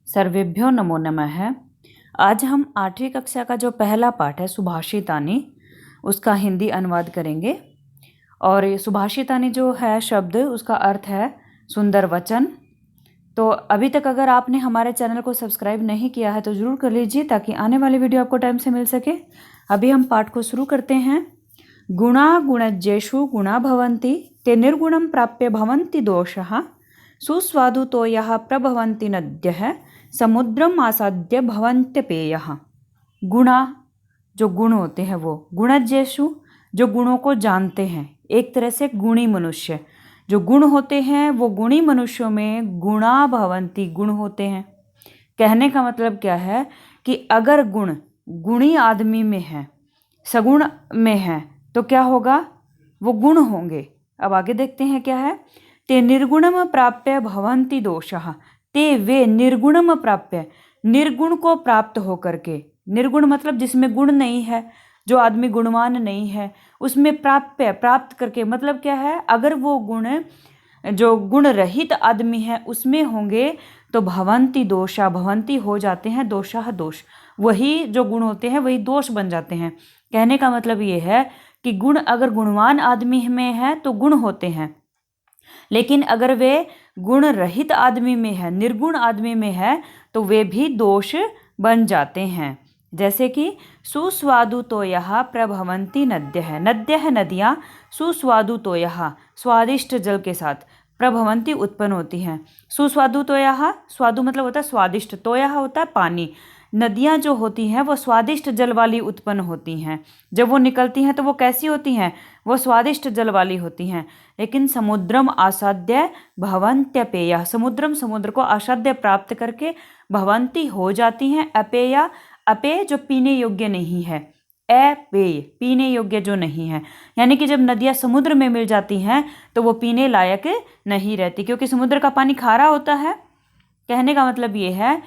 सर्वेभ्यो नमो नमः। आज हम 8वीं कक्षा का जो पहला पाठ है सुभाषितानी, उसका हिंदी अनुवाद करेंगे। और ये सुभाषितानी जो है शब्द, उसका अर्थ है सुंदर वचन। तो अभी तक अगर आपने हमारे चैनल को सब्सक्राइब नहीं किया है तो ज़रूर कर लीजिए, ताकि आने वाली वीडियो आपको टाइम से मिल सके। अभी हम पाठ को शुरू करते हैं। गुणा गुणज्येषु गुणा भवन्ति ते निर्गुणं प्राप्य भवन्ति दोषः सुस्वादु तो यः प्रभवन्ति नद्यः समुद्रम आसाद्य भवन्त्यपेयः। गुणा जो गुण होते हैं वो, गुणज्येषु जो गुणों को जानते हैं, एक तरह से गुणी मनुष्य जो गुण होते हैं वो गुणी मनुष्यों में गुणा भवन्ति गुण होते हैं। कहने का मतलब क्या है कि अगर गुण गुणी आदमी में है, सगुण में है, तो क्या होगा, वो गुण होंगे। अब आगे देखते हैं क्या है। ते निर्गुणम प्राप्य भवन्ति दोषः, ते वे निर्गुणम प्राप्य निर्गुण को प्राप्त होकर के, निर्गुण मतलब जिसमें गुण नहीं है, जो आदमी गुणवान नहीं है, उसमें प्राप्य प्राप्त करके मतलब क्या है, अगर वो गुण जो गुण रहित आदमी है उसमें होंगे तो भवन्ति दोषा, भवन्ति हो जाते हैं, दोषः दोष, वही जो गुण होते हैं वही दोष बन जाते हैं। कहने का मतलब ये है कि गुण अगर गुणवान आदमी में है तो गुण होते हैं, लेकिन अगर वे गुण रहित आदमी में है, निर्गुण आदमी में है, तो वे भी दोष बन जाते हैं। जैसे कि सुस्वादु तो यः प्रभवन्ति नद्यः, नद्यः नदियाँ, सुस्वादु तो यः स्वादिष्ट जल के साथ, प्रभवन्ति उत्पन्न होती हैं। सुस्वादु तो यः, स्वादु मतलब होता है स्वादिष्ट, तो यः होता है पानी। नदियाँ जो होती हैं वो स्वादिष्ट जल वाली उत्पन्न होती हैं। जब वो निकलती हैं तो वो कैसी होती हैं, वो स्वादिष्ट जल वाली होती हैं। लेकिन समुद्रम आसाद्य भवन्त्यपेय, समुद्रम समुद्र को आसाद्य प्राप्त करके भवन्ति हो जाती हैं अपेय, अपेय जो पीने योग्य नहीं है, अपेय पीने योग्य जो नहीं है। यानी कि जब नदियाँ समुद्र में मिल जाती हैं तो वो पीने लायक नहीं रहती, क्योंकि समुद्र का पानी खारा होता है। कहने का मतलब ये है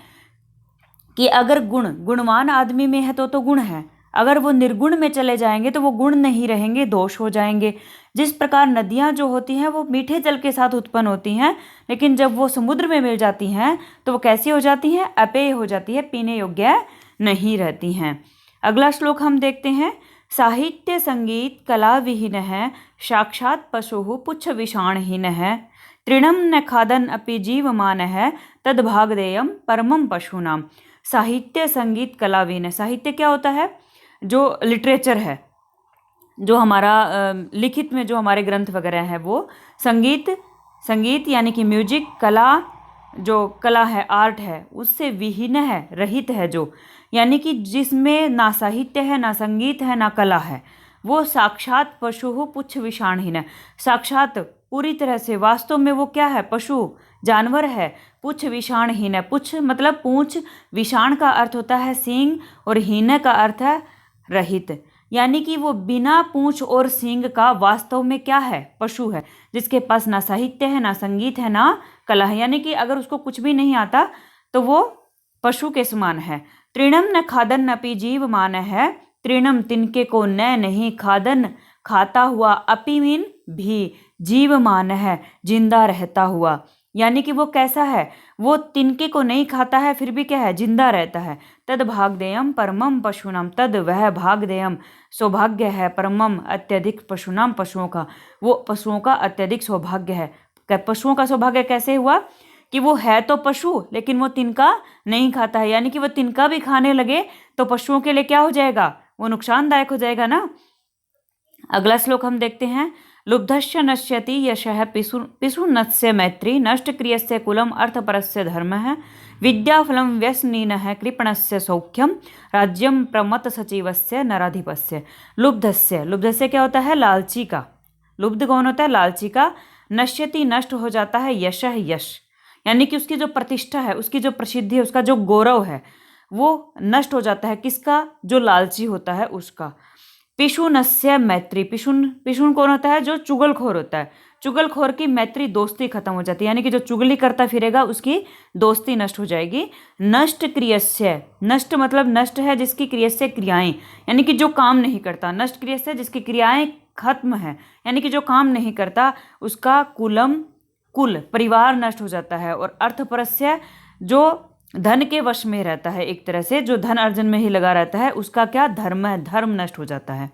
कि अगर गुण गुणवान आदमी में है तो गुण है, अगर वो निर्गुण में चले जाएंगे तो वो गुण नहीं रहेंगे, दोष हो जाएंगे। जिस प्रकार नदियाँ जो होती हैं वो मीठे जल के साथ उत्पन्न होती हैं, लेकिन जब वो समुद्र में मिल जाती हैं तो वो कैसी हो जाती हैं, अपेय हो जाती है, पीने योग्य नहीं रहती हैं। अगला श्लोक हम देखते हैं। साहित्य संगीत कला विहीन है, साक्षात पशु पुच्छ विषाणहीन है, तृणम न खादन अपि जीवमान है, तद्भागदेयम परमम पशूनाम। साहित्य संगीत कला विहीन है, साहित्य क्या होता है, जो लिटरेचर है, जो हमारा लिखित में जो हमारे ग्रंथ वगैरह है वो। संगीत, संगीत यानी कि म्यूजिक, कला जो कला है, आर्ट है, उससे विहीन है, रहित है जो, यानी कि जिसमें ना साहित्य है, ना संगीत है, ना कला है, वो साक्षात पशु पुच्छ विषाणहीन है। साक्षात पूरी तरह से वास्तव में वो क्या है, पशु जानवर है, पुच्छ विषाणहीन है। पुच्छ मतलब पूंछ, विषाण का अर्थ होता है सींग, और हीन का अर्थ है रहित, यानी कि वो बिना पूंछ और सींग का वास्तव में क्या है, पशु है, जिसके पास ना साहित्य है, ना संगीत है, ना कला है। यानी कि अगर उसको कुछ भी नहीं आता तो वो पशु के समान है। तृणम न खादन अपि जीवमान है, तृणम तिनके को न नहीं, खादन खाता हुआ, अपि मीन भी, जीवमान है जिंदा रहता हुआ, यानी कि वो कैसा है, वो तिनके को नहीं खाता है फिर भी क्या है, जिंदा रहता है। तद भागदेयम परमम पशुनाम, तद वह भागदेयम सौभाग्य है, परमम अत्यधिक, पशुनाम पशुओं का, वो पशुओं का अत्यधिक सौभाग्य है। पशुओं का सौभाग्य कैसे हुआ कि वो है तो पशु लेकिन वो तिनका नहीं खाता है, यानी कि वो तिनका भी खाने लगे तो पशुओं के लिए क्या हो जाएगा, वो नुकसानदायक हो जाएगा ना। अगला श्लोक हम देखते हैं। लुब्धस्य नश्यति यशः पिशुनस्य मैत्री, नष्ट क्रियस्य कुलम अर्थपरस्य धर्मः, विद्याफलं व्यसनीनः कृपणस्य सौख्यम, राज्यम प्रमत सचिवस्य नराधिपस्य। लुब्धस्य, लुब्धस्य क्या होता है, लालची का, लुब्ध कौन होता है, लालची का। नश्यति नष्ट हो जाता है, यशः यश, यानी कि उसकी जो प्रतिष्ठा है, उसकी जो प्रसिद्धि है, उसका जो गौरव है वो नष्ट हो जाता है, किसका, जो लालची होता है उसका। पिशुनस्य मैत्री, पिशुन, पिशुन कौन होता है, जो चुगलखोर होता है, चुगलखोर की मैत्री दोस्ती खत्म हो जाती है, यानी कि जो चुगली करता फिरेगा उसकी दोस्ती नष्ट हो जाएगी। नष्ट क्रियस्य, नष्ट मतलब नष्ट है जिसकी क्रियस्य क्रियाएं, यानी कि जो काम नहीं करता, नष्ट क्रियस्य जिसकी क्रियाएं खत्म है, यानी कि जो काम नहीं करता, उसका कुलम कुल परिवार नष्ट हो जाता है। और अर्थपरस्य जो धन के वश में रहता है, एक तरह से जो धन अर्जन में ही लगा रहता है उसका क्या धर्म है, धर्म नष्ट हो जाता है।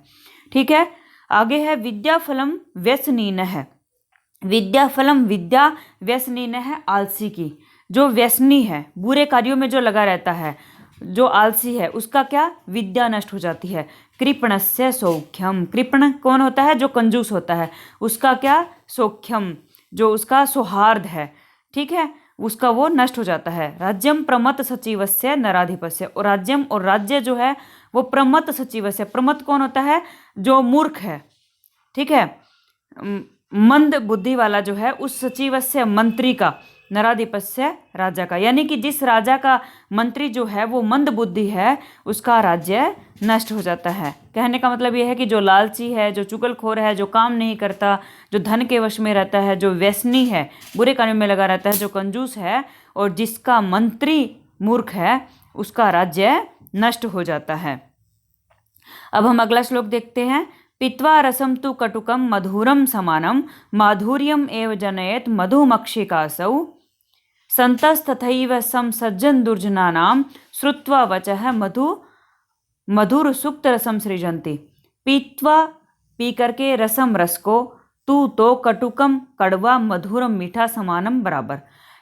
ठीक है, आगे है विद्याफलम व्यसनीन है। विद्याफलम, विद्या व्यसनीन है आलसी की, जो व्यसनी है, बुरे कार्यों में जो लगा रहता है, जो आलसी है, उसका क्या विद्या नष्ट हो जाती है। कृपणस्य सौख्यम, कृपण कौन होता है, जो कंजूस होता है, उसका क्या सौख्यम, जो उसका सौहार्द है, ठीक है, उसका वो नष्ट हो जाता है। राज्यम प्रमत सचिवस्य नराधिपस्य, और राज्यम और राज्य जो है वो प्रमत सचिवस्य, प्रमत कौन होता है, जो मूर्ख है, ठीक है, मंद बुद्धि वाला जो है, उस सचिवस्य मंत्री का, नराधिपस्य राजा का, यानी कि जिस राजा का मंत्री जो है वो मंद बुद्धि है, उसका राज्य नष्ट हो जाता है। कहने का मतलब ये है कि जो लालची है, जो चुगलखोर है, जो काम नहीं करता, जो धन के वश में रहता है, जो व्यसनी है, बुरे कार्यों में लगा रहता है, जो कंजूस है, और जिसका मंत्री मूर्ख है, उसका राज्य नष्ट हो जाता है। अब हम अगला श्लोक देखते हैं। पीत्वा रसम तु कटुकम मधुरम समानम माधुर्यम एव जनयेत मधुमक्षिकासौ संतस्तथैव सम सज्जन दुर्जनानाम श्रुत्वा वचः मधुर सुक्त रसम सृजन्ति। पीत्वा, पी करके, रसम रस को, तू तो, कटुकम कड़वा, मधुरम मीठा, समानम बराबर,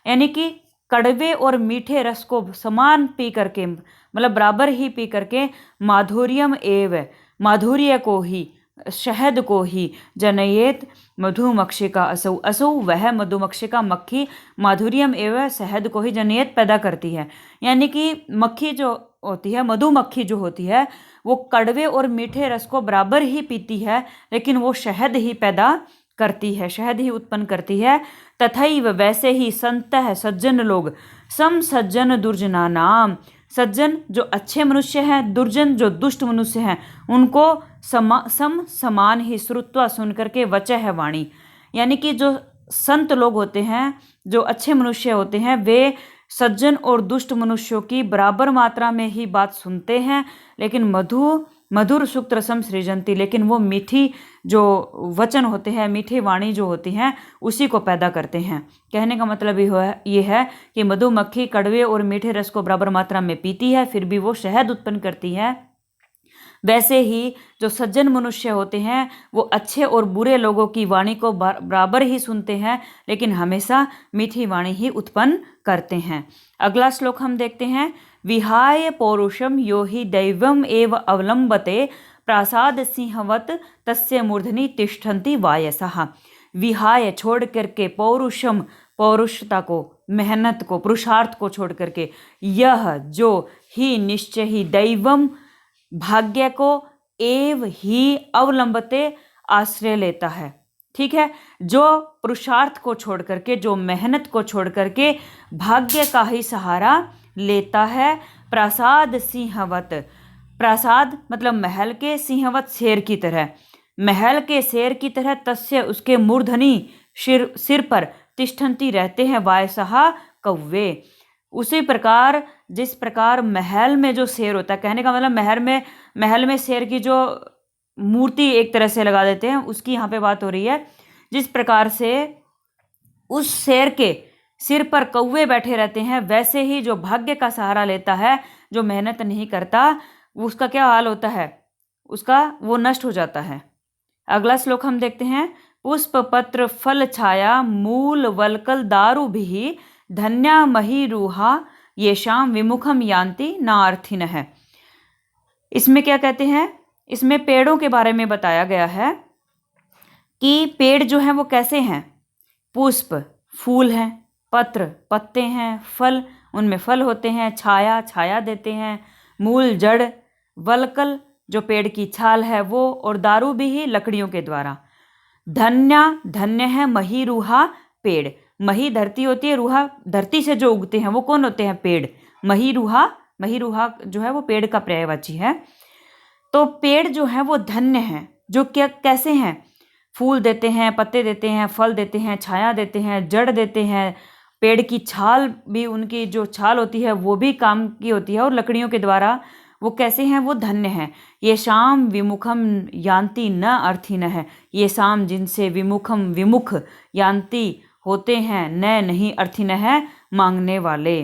यानी कि कड़वे और मीठे रस को समान पी करके, मतलब बराबर ही पी करके, माधुर्यम एव, माधुर्य को ही, शहद को ही, जनयेत मधुमक्षिका असौ, असौ वह मधुमक्षिका मक्खी, माधुर्यम एवं शहद को ही जनयेत पैदा करती है। यानी कि मक्खी जो होती है, मधुमक्खी जो होती है, वो कड़वे और मीठे रस को बराबर ही पीती है, लेकिन वो शहद ही पैदा करती है, शहद ही उत्पन्न करती है। तथैव वैसे ही, संतः सज्जन लोग, सम सज्जन दुर्जना नाम, सज्जन जो अच्छे मनुष्य हैं, दुर्जन जो दुष्ट मनुष्य हैं, उनको समान ही, श्रुत्वा सुन करके, वचः है वाणी, यानी कि जो संत लोग होते हैं, जो अच्छे मनुष्य होते हैं, वे सज्जन और दुष्ट मनुष्यों की बराबर मात्रा में ही बात सुनते हैं, लेकिन मधुर सुक्त रसम सृजंती, लेकिन वो मीठी जो वचन होते हैं, मीठी वाणी जो होती हैं, उसी को पैदा करते हैं। कहने का मतलब ये है कि मधुमक्खी कड़वे और मीठे रस को बराबर मात्रा में पीती है, फिर भी वो शहद उत्पन्न करती है। वैसे ही जो सज्जन मनुष्य होते हैं, वो अच्छे और बुरे लोगों की वाणी को बराबर ही सुनते हैं, लेकिन हमेशा मीठी वाणी ही उत्पन्न करते हैं। अगला श्लोक हम देखते हैं। विहाय पौरुषम यो हि दैवम एव अवलंबते प्रासाद सिंहवत तस्य मूर्धनि तिष्ठन्ति वायसः। विहाय, छोड़ करके, पौरुषम, पौरुषता को, मेहनत को, पुरुषार्थ को छोड़ करके, यह जो, ही निश्चय ही, दैवम भाग्य को, एव ही अवलंबते आश्रय लेता है। ठीक है, जो पुरुषार्थ को छोड़ करके, जो मेहनत को छोड़ करके भाग्य का ही सहारा लेता है। प्रासाद सिंहवत, प्रासाद मतलब महल के, सिंहवत शेर की तरह, महल के शेर की तरह, तस्य उसके मूर्धनि सिर पर, तिष्ठन्ति रहते हैं, वायसः कौवे, उसी प्रकार जिस प्रकार महल में जो शेर होता है, कहने का मतलब महल में शेर की जो मूर्ति एक तरह से लगा देते हैं, उसकी यहाँ पे बात हो रही है। जिस प्रकार से उस शेर के सिर पर कौवे बैठे रहते हैं, वैसे ही जो भाग्य का सहारा लेता है, जो मेहनत नहीं करता, उसका क्या हाल होता है, उसका वो नष्ट हो जाता है। अगला श्लोक हम देखते हैं। पुष्प पत्र फल छाया मूल वलकल दारु भी धन्या महीरूहा येषाम विमुखम यान्ति नार्थिनः। इसमें क्या कहते हैं, इसमें पेड़ों के बारे में बताया गया है कि पेड़ जो हैं वो कैसे हैं। पुष्प फूल हैं, पत्र पत्ते हैं, फल उनमें फल होते हैं, छाया छाया देते हैं, मूल जड़, वलकल जो पेड़ की छाल है वो, और दारू भी ही लकड़ियों के द्वारा। धन्य है, मही रूहा पेड़, मही धरती होती है, रूहा धरती से जो उगते हैं वो कौन होते हैं, पेड़। मही रूहा जो है वो पेड़ का पर्यायवाची है। तो पेड़ जो है वो धन्य हैं, जो क्या कैसे हैं, फूल देते हैं, पत्ते देते हैं, फल देते हैं, छाया देते हैं, जड़ देते हैं, पेड़ की छाल भी, उनकी जो छाल होती है वो भी काम की होती है, और लकड़ियों के द्वारा वो कैसे हैं, वो धन्य हैं। ये शाम विमुखम यान्ति न अर्थिनः, ये शाम जिनसे विमुख यान्ति होते हैं, न नहीं, अर्थिनः मांगने वाले।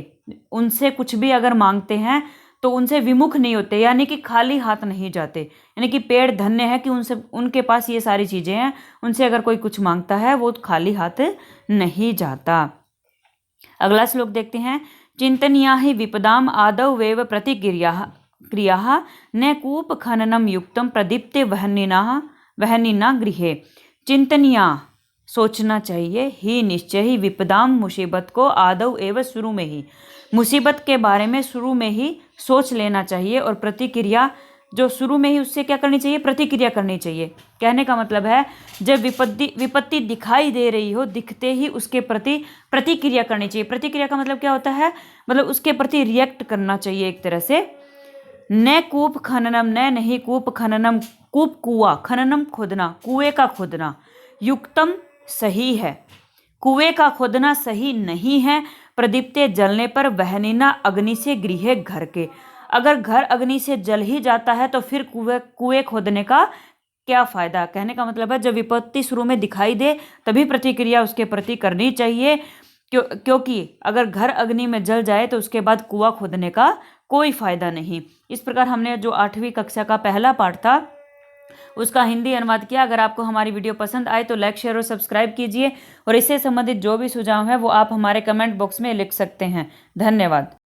उनसे कुछ भी अगर मांगते हैं तो उनसे विमुख नहीं होते, यानी कि खाली हाथ नहीं जाते। यानी कि पेड़ धन्य है कि उनसे, उनके पास ये सारी चीजें हैं, उनसे अगर कोई कुछ मांगता है वो खाली हाथ नहीं जाता। अगला श्लोक देखते हैं। चिंतनीया हि विपदाम आदौ वेव प्रतिक्रिया न कूप खननम युक्तम प्रदीप्ते वहनिना गृहे। चिंतनीया सोचना चाहिए, ही निश्चय ही, विपदाम मुसीबत को, आदौ एवं शुरू में ही, मुसीबत के बारे में शुरू में ही सोच लेना चाहिए, और प्रतिक्रिया जो शुरू में ही उससे क्या करनी चाहिए, प्रतिक्रिया करनी चाहिए। कहने का मतलब है जब विपत्ति दिखाई दे रही हो, दिखते ही उसके प्रति प्रतिक्रिया करनी चाहिए। प्रतिक्रिया का मतलब क्या होता है, मतलब उसके प्रति रिएक्ट करना चाहिए एक तरह से। न कूप खननम, न नहीं कूप खननम, कूप कुआ, खननम खोदना, कुएं का खोदना, युक्तम सही है, कुएं का खोदना सही नहीं है, प्रदीप्ते जलने पर, वहनिना अग्नि से, गृह घर के, अगर घर अग्नि से जल ही जाता है तो फिर कुएं खोदने का क्या फायदा। कहने का मतलब है जब विपत्ति शुरू में दिखाई दे तभी प्रतिक्रिया उसके प्रति करनी चाहिए, क्योंकि अगर घर अग्नि में जल जाए तो उसके बाद कुआं खोदने का कोई फायदा नहीं। इस प्रकार हमने जो 8वीं कक्षा का पहला पाठ था उसका हिंदी अनुवाद किया। अगर आपको हमारी वीडियो पसंद आए तो लाइक, शेयर और सब्सक्राइब कीजिए, और इससे संबंधित जो भी सुझाव है वो आप हमारे कमेंट बॉक्स में लिख सकते हैं। धन्यवाद।